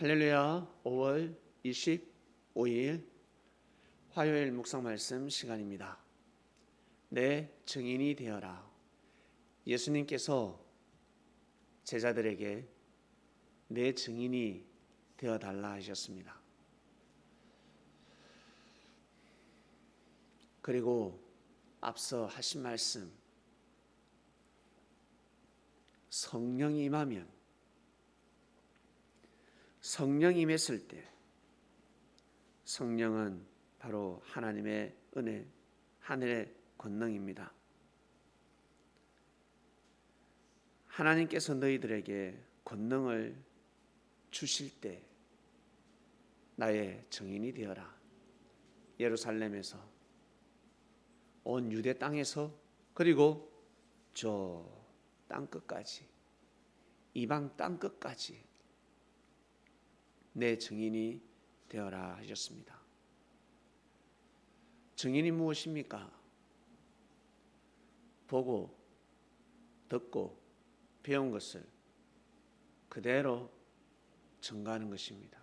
할렐루야. 5월 25일 화요일 묵상 말씀 시간입니다. 내 증인이 되어라. 예수님께서 제자들에게 내 증인이 되어달라 하셨습니다. 그리고 앞서 하신 말씀, 성령이 임하면, 성령이 임했을 때, 성령은 바로 하나님의 은혜, 하늘의 권능입니다. 하나님께서 너희들에게 권능을 주실 때 나의 증인이 되어라. 예루살렘에서, 온 유대 땅에서, 그리고 저 땅끝까지, 이방 땅끝까지 내 증인이 되어라 하셨습니다. 증인이 무엇입니까? 보고, 듣고, 배운 것을 그대로 전가하는 것입니다.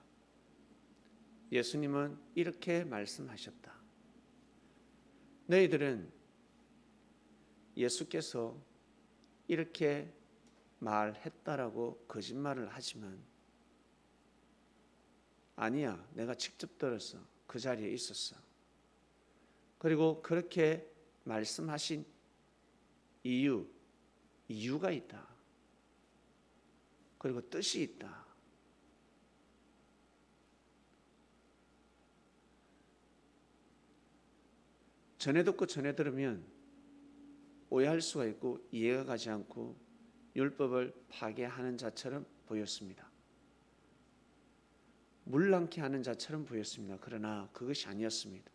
예수님은 이렇게 말씀하셨다. 너희들은 예수께서 이렇게 말했다라고 거짓말을 하지만, 아니야, 내가 직접 들었어. 그 자리에 있었어. 그리고 그렇게 말씀하신 이유가 있다. 그리고 뜻이 있다. 전에 듣고 전에 들으면 오해할 수가 있고 이해가 가지 않고 율법을 파괴하는 자처럼 보였습니다. 물랑케 하는 자처럼 보였습니다. 그러나 그것이 아니었습니다.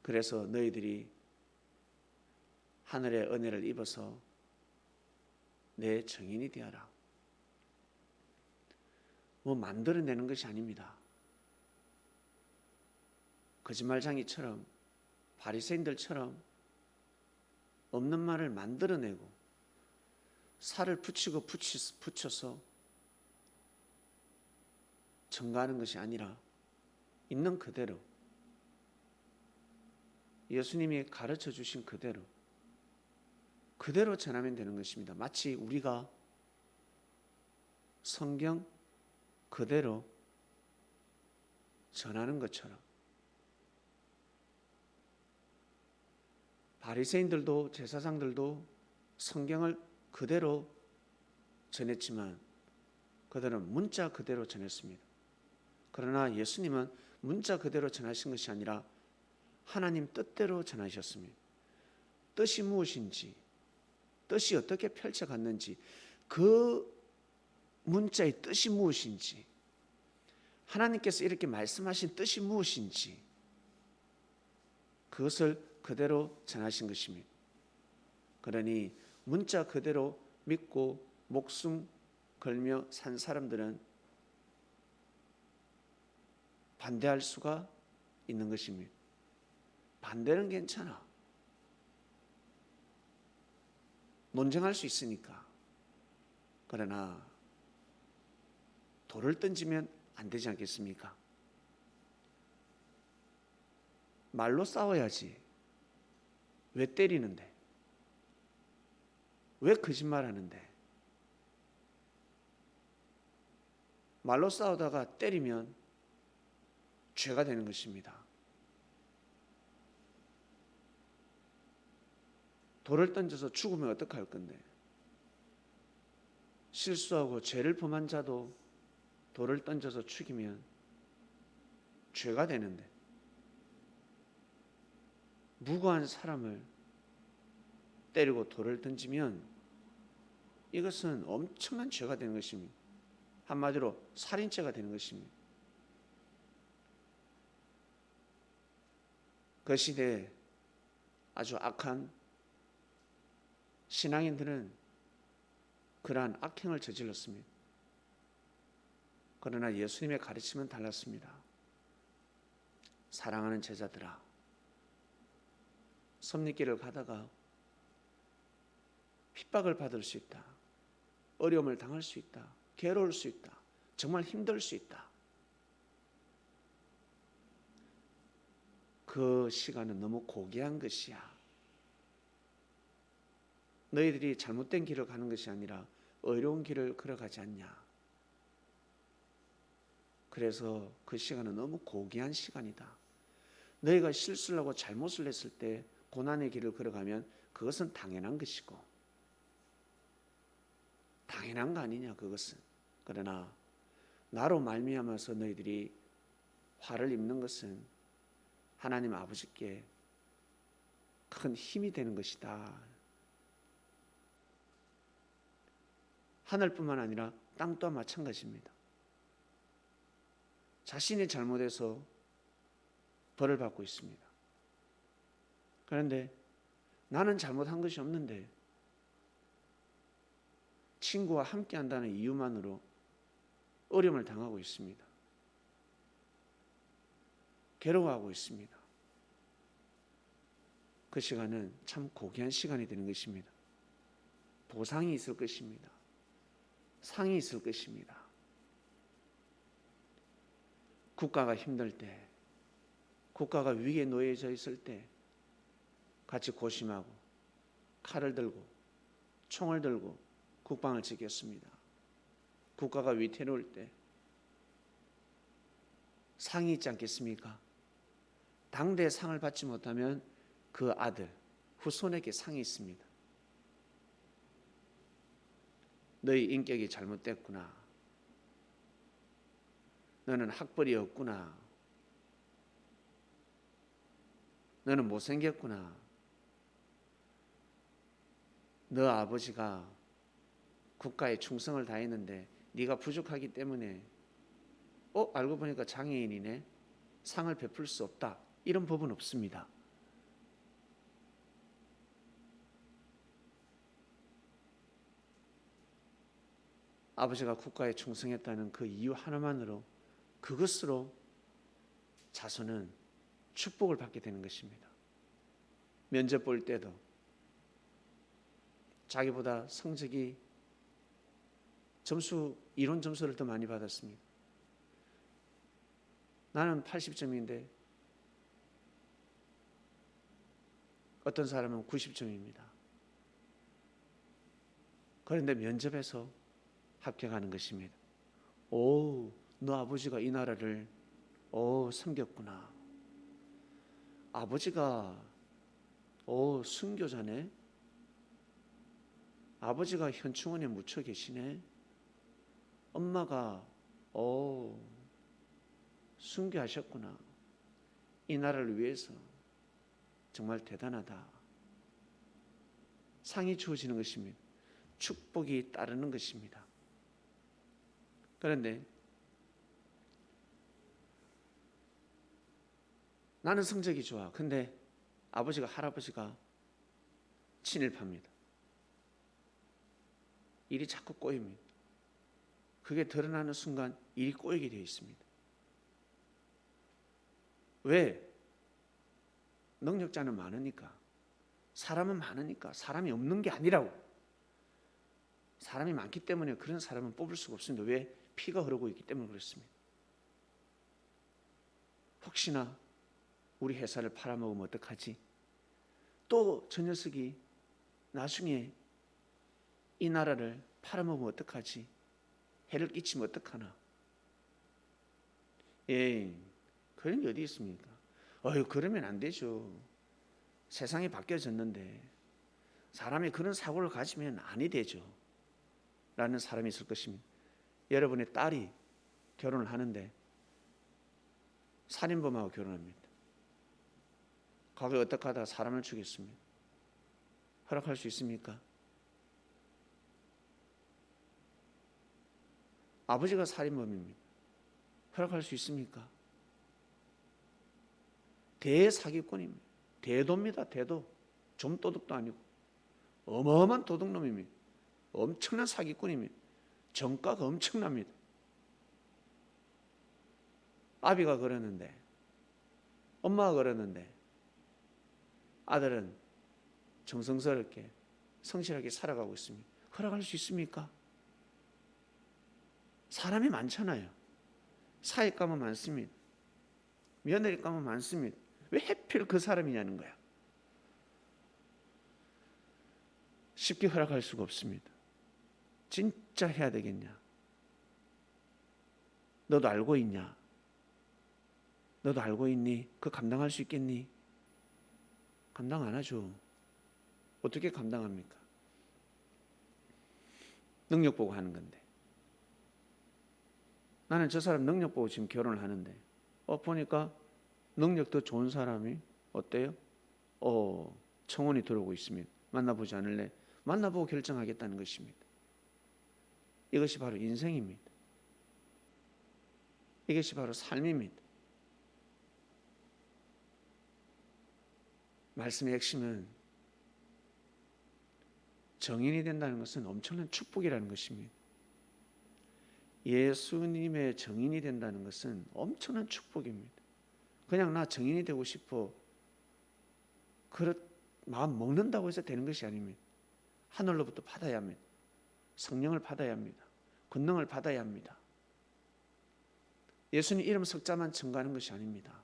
그래서 너희들이 하늘의 은혜를 입어서 내 증인이 되어라. 뭐 만들어내는 것이 아닙니다. 거짓말쟁이처럼, 바리새인들처럼 없는 말을 만들어내고 살을 붙이고 붙여서 증가하는 것이 아니라 있는 그대로, 예수님이 가르쳐 주신 그대로 전하면 되는 것입니다. 마치 우리가 성경 그대로 전하는 것처럼. 바리새인들도 제사장들도 성경을 그대로 전했지만 그들은 문자 그대로 전했습니다. 그러나 예수님은 문자 그대로 전하신 것이 아니라 하나님 뜻대로 전하셨습니다. 뜻이 무엇인지, 뜻이 어떻게 펼쳐갔는지, 그 문자의 뜻이 무엇인지, 하나님께서 이렇게 말씀하신 뜻이 무엇인지, 그것을 그대로 전하신 것입니다. 그러니 문자 그대로 믿고 목숨 걸며 산 사람들은 반대할 수가 있는 것입니다. 반대는 괜찮아. 논쟁할 수 있으니까. 그러나 돌을 던지면 안 되지 않겠습니까? 말로 싸워야지. 왜 때리는데? 왜 거짓말하는데? 말로 싸우다가 때리면 죄가 되는 것입니다. 돌을 던져서 죽으면 어떡할 건데? 실수하고 죄를 범한 자도 돌을 던져서 죽이면 죄가 되는데, 무고한 사람을 때리고 돌을 던지면 이것은 엄청난 죄가 되는 것입니다. 한마디로 살인죄가 되는 것입니다. 그 시대에 아주 악한 신앙인들은 그러한 악행을 저질렀습니다. 그러나 예수님의 가르침은 달랐습니다. 사랑하는 제자들아, 섭리길을 가다가 핍박을 받을 수 있다. 어려움을 당할 수 있다. 괴로울 수 있다. 정말 힘들 수 있다. 그 시간은 너무 고귀한 것이야. 너희들이 잘못된 길을 가는 것이 아니라 어려운 길을 걸어가지 않냐. 그래서 그 시간은 너무 고귀한 시간이다. 너희가 실수를 하고 잘못을 했을 때 고난의 길을 걸어가면 그것은 당연한 것이고, 당연한 거 아니냐 그것은. 그러나 나로 말미암아서 너희들이 화를 입는 것은 하나님 아버지께 큰 힘이 되는 것이다. 하늘뿐만 아니라 땅 또한 마찬가지입니다. 자신이 잘못해서 벌을 받고 있습니다. 그런데 나는 잘못한 것이 없는데 친구와 함께 한다는 이유만으로 어려움을 당하고 있습니다. 괴로워하고 있습니다. 그 시간은 참 고귀한 시간이 되는 것입니다. 보상이 있을 것입니다. 상이 있을 것입니다. 국가가 힘들 때, 국가가 위기에 놓여져 있을 때 같이 고심하고 칼을 들고 총을 들고 국방을 지켰습니다. 국가가 위태로울 때 상이 있지 않겠습니까? 당대의 상을 받지 못하면 그 아들, 후손에게 상이 있습니다. 너희 인격이 잘못됐구나. 너는 학벌이 없구나. 너는 못생겼구나. 너 아버지가 국가에 충성을 다했는데 네가 부족하기 때문에 알고 보니까 장애인이네. 상을 베풀 수 없다. 이런 법은 없습니다. 아버지가 국가에 충성했다는 그 이유 하나만으로, 그것으로 자손은 축복을 받게 되는 것입니다. 면접 볼 때도 자기보다 성적이 이론 점수를 더 많이 받았습니다. 나는 80점인데 어떤 사람은 90점입니다. 그런데 면접에서 합격하는 것입니다. 너 아버지가 이 나라를 섬겼구나. 아버지가 순교자네. 아버지가 현충원에 묻혀 계시네. 엄마가 순교하셨구나. 이 나라를 위해서 정말 대단하다. 상이 주어지는 것입니다. 축복이 따르는 것입니다. 그런데 나는 성적이 좋아. 근데 할아버지가 친일파입니다. 일이 자꾸 꼬입니다. 그게 드러나는 순간 일이 꼬이게 되어 있습니다. 왜? 능력자는 많으니까, 사람은 많으니까. 사람이 없는 게 아니라고. 사람이 많기 때문에 그런 사람은 뽑을 수가 없습니다. 왜? 피가 흐르고 있기 때문에 그렇습니다. 혹시나 우리 회사를 팔아먹으면 어떡하지? 또 저 녀석이 나중에 이 나라를 팔아먹으면 어떡하지? 해를 끼치면 어떡하나? 그런 게 어디 있습니까? 그러면 안 되죠. 세상이 바뀌어졌는데 사람이 그런 사고를 가지면 아니 되죠. 라는 사람이 있을 것입니다. 여러분의 딸이 결혼을 하는데 살인범하고 결혼합니다. 과거에 어떻게 하다가 사람을 죽였습니다. 허락할 수 있습니까? 아버지가 살인범입니다. 허락할 수 있습니까? 대사기꾼입니다. 대도입니다. 대도. 좀 도둑도 아니고 어마어마한 도둑놈입니다. 엄청난 사기꾼입니다. 정가가 엄청납니다. 아비가 그러는데, 엄마가 그러는데 아들은 정성스럽게 성실하게 살아가고 있습니다. 허락할 수 있습니까? 사람이 많잖아요. 사익감은 많습니다. 며느리감은 많습니다. 왜 하필 그 사람이냐는 거야. 쉽게 허락할 수가 없습니다. 진짜 해야 되겠냐? 너도 알고 있냐? 너도 알고 있니? 그거 감당할 수 있겠니? 감당 안 하죠. 어떻게 감당합니까? 능력 보고 하는 건데. 나는 저 사람 능력 보고 지금 결혼을 하는데 보니까 능력 더 좋은 사람이 어때요? 청혼이 들어오고 있습니다. 만나보지 않을래? 만나보고 결정하겠다는 것입니다. 이것이 바로 인생입니다. 이것이 바로 삶입니다. 말씀의 핵심은 정인이 된다는 것은 엄청난 축복이라는 것입니다. 예수님의 정인이 된다는 것은 엄청난 축복입니다. 그냥 나 정인이 되고 싶어 그렇 마음 먹는다고 해서 되는 것이 아닙니다. 하늘로부터 받아야 합니다. 성령을 받아야 합니다. 권능을 받아야 합니다. 예수님 이름 석자만 청구하는 것이 아닙니다.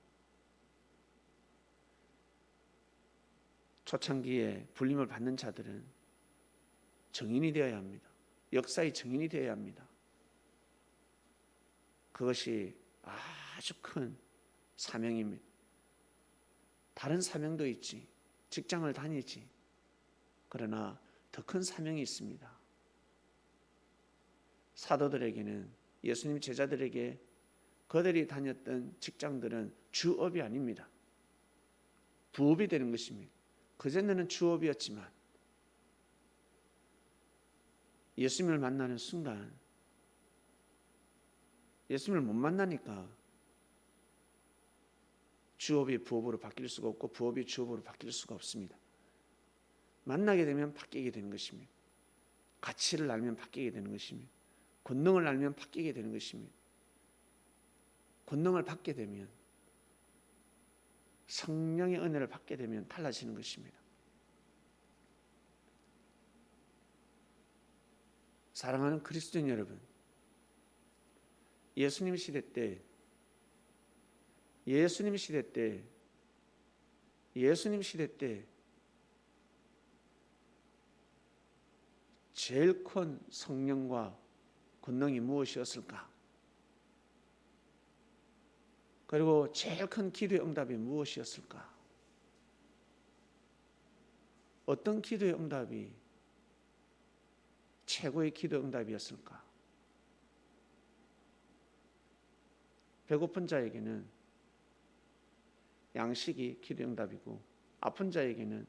초창기에 불림을 받는 자들은 정인이 되어야 합니다. 역사의 정인이 되어야 합니다. 그것이 아주 큰 사명입니다. 다른 사명도 있지. 직장을 다니지. 그러나 더 큰 사명이 있습니다. 사도들에게는 예수님 제자들에게 그들이 다녔던 직장들은 주업이 아닙니다. 부업이 되는 것입니다. 그전에는 주업이었지만 예수님을 만나는 순간 예수님을 못 만나니까 주업이 부업으로 바뀔 수가 없고 부업이 주업으로 바뀔 수가 없습니다. 만나게 되면 바뀌게 되는 것입니다. 가치를 알면 바뀌게 되는 것입니다. 권능을 알면 바뀌게 되는 것입니다. 권능을 받게 되면 성령의 은혜를 받게 되면 달라지는 것입니다. 사랑하는 그리스도인 여러분, 예수님 시대 때 제일 큰 성령과 권능이 무엇이었을까? 그리고 제일 큰 기도의 응답이 무엇이었을까? 어떤 기도의 응답이 최고의 기도 응답이었을까? 배고픈 자에게는 양식이 기도 응답이고 아픈 자에게는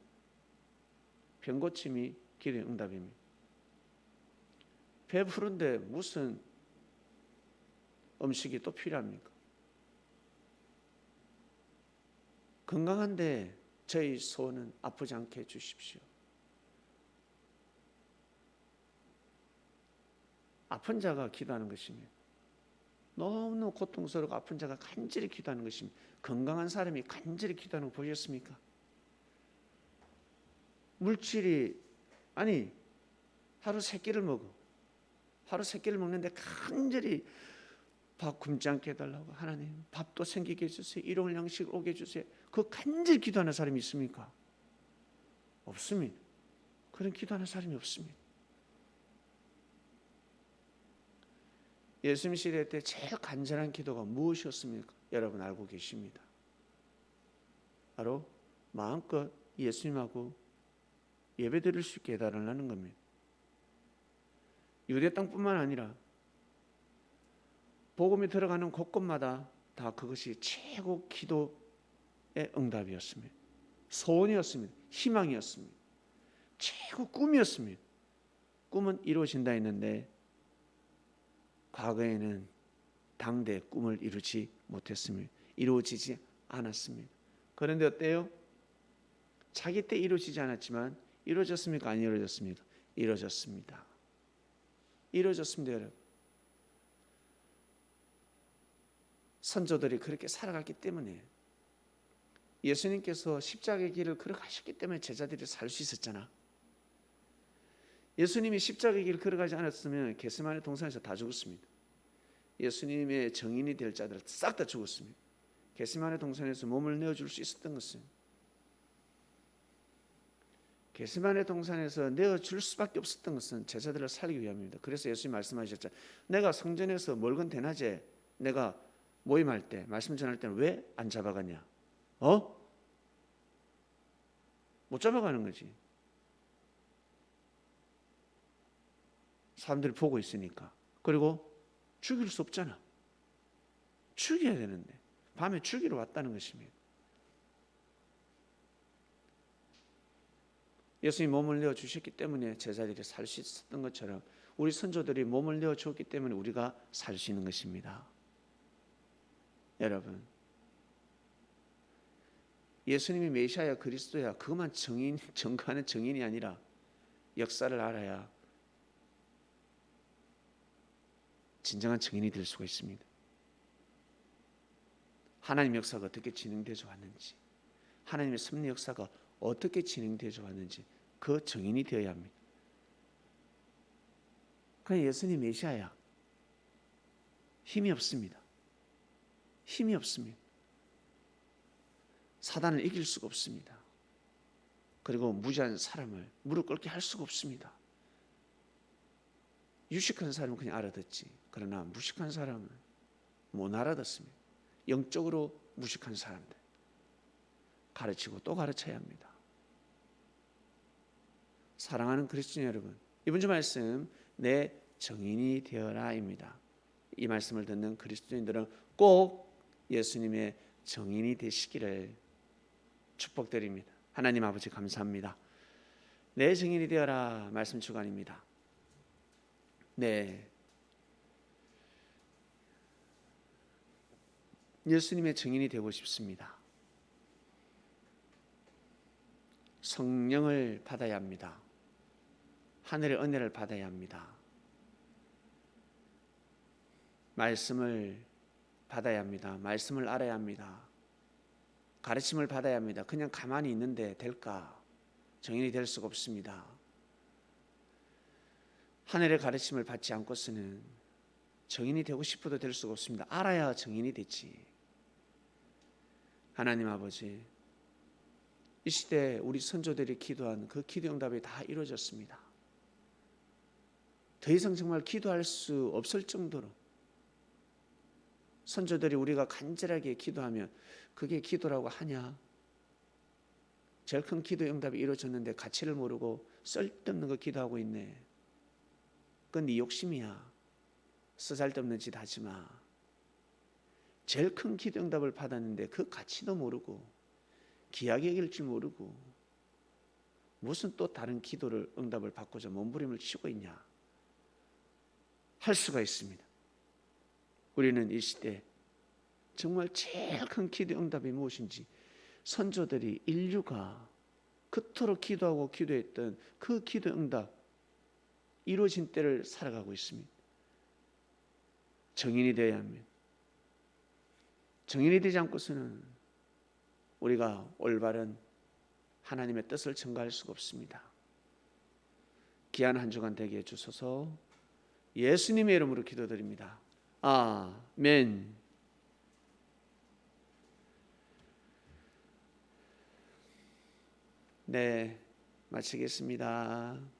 병고침이 기도 응답입니다. 배부른데 무슨 음식이 또 필요합니까? 건강한데 저희 소원은 아프지 않게 해주십시오. 아픈 자가 기도하는 것입니다. 너무 고통스럽고 아픈 자가 간절히 기도하는 것입니다. 건강한 사람이 간절히 기도하는 거 보셨습니까? 물질이 하루 3끼를 먹어. 하루 3끼를 먹는데 간절히 밥 굶지 않게 해달라고 하나님 밥도 생기게 해주세요. 일용할 양식을 오게 해주세요. 그 간절히 기도하는 사람이 있습니까? 없습니다. 그런 기도하는 사람이 없습니다. 예수님 시대 때 제일 간절한 기도가 무엇이었습니까? 여러분 알고 계십니다. 바로 마음껏 예수님하고 예배드릴 수 있게 해달라는 겁니다. 유대 땅뿐만 아니라 복음이 들어가는 곳곳마다 다 그것이 최고 기도의 응답이었습니다. 소원이었습니다. 희망이었습니다. 최고 꿈이었습니다. 꿈은 이루어진다 했는데 과거에는 당대 꿈을 이루지 못했습니다. 이루어지지 않았습니다. 그런데 어때요? 자기 때 이루어지지 않았지만 이루어졌습니까? 안 이루어졌습니까? 이루어졌습니다. 이루어졌습니다, 여러분. 선조들이 그렇게 살아갔기 때문에 예수님께서 십자가의 길을 걸어가셨기 때문에 제자들이 살 수 있었잖아. 예수님이 십자가의 길을 걸어가지 않았으면 겟세마네 동산에서 다 죽었습니다. 예수님의 증인이 될 자들 싹 다 죽었습니다. 겟세마네 동산에서 몸을 내어줄 수 있었던 것은, 겟세마네 동산에서 내어줄 수밖에 없었던 것은 제자들을 살리기 위함입니다. 그래서 예수님 말씀하셨죠. 내가 성전에서 멀건 대낮에 내가 모임할 때, 말씀 전할 때는 왜 안 잡아가냐? 못 잡아가는 거지. 사람들이 보고 있으니까. 그리고 죽일 수 없잖아. 죽여야 되는데 밤에 죽이러 왔다는 것입니다. 예수님이 몸을 내어주셨기 때문에 제자들이 살 수 있었던 것처럼 우리 선조들이 몸을 내어주었기 때문에 우리가 살 수 있는 것입니다. 여러분, 예수님이 메시아야 그리스도야 그것만 증거하는 증인이 아니라 역사를 알아야 진정한 증인이 될 수가 있습니다. 하나님의 역사가 어떻게 진행되어 왔는지, 하나님의 섭리 역사가 어떻게 진행되어 왔는지 그 증인이 되어야 합니다. 그냥 예수님 메시아야 힘이 없습니다. 힘이 없습니다. 사단을 이길 수가 없습니다. 그리고 무지한 사람을 무릎 꿇게 할 수가 없습니다. 유식한 사람은 그냥 알아듣지, 그러나 무식한 사람은 못 알아듣습니다. 영적으로 무식한 사람들 가르치고 또 가르쳐야 합니다. 사랑하는 그리스도인 여러분, 이번 주 말씀 내 증인이 되어라입니다. 이 말씀을 듣는 그리스도인들은 꼭 예수님의 증인이 되시기를 축복드립니다. 하나님 아버지 감사합니다. 내 증인이 되어라 말씀 주간입니다. 네, 예수님의 증인이 되고 싶습니다. 성령을 받아야 합니다. 하늘의 은혜를 받아야 합니다. 말씀을 받아야 합니다. 말씀을 알아야 합니다. 가르침을 받아야 합니다. 그냥 가만히 있는데 될까? 증인이 될 수가 없습니다. 하늘의 가르침을 받지 않고서는 증인이 되고 싶어도 될 수가 없습니다. 알아야 증인이 되지. 하나님 아버지, 이 시대에 우리 선조들이 기도한 그 기도 응답이 다 이루어졌습니다. 더 이상 정말 기도할 수 없을 정도로 선조들이 우리가 간절하게 기도하면 그게 기도라고 하냐? 제일 큰 기도 응답이 이루어졌는데 가치를 모르고 쓸데없는 거 기도하고 있네. 그건 네 욕심이야. 쓰잘데없는 짓 하지 마. 제일 큰 기도 응답을 받았는데 그 가치도 모르고 귀하게 여길 줄 모르고 무슨 또 다른 기도를 응답을 받고자 몸부림을 치고 있냐 할 수가 있습니다. 우리는 이 시대 정말 제일 큰 기도 응답이 무엇인지, 선조들이 인류가 그토록 기도하고 기도했던 그 기도 응답 이루어진 때를 살아가고 있습니다. 증인이 되어야 합니다. 증인이 되지 않고서는 우리가 올바른 하나님의 뜻을 전가할 수가 없습니다. 귀한 한 주간 되게 해주소서. 예수님의 이름으로 기도드립니다. 아멘. 네, 마치겠습니다.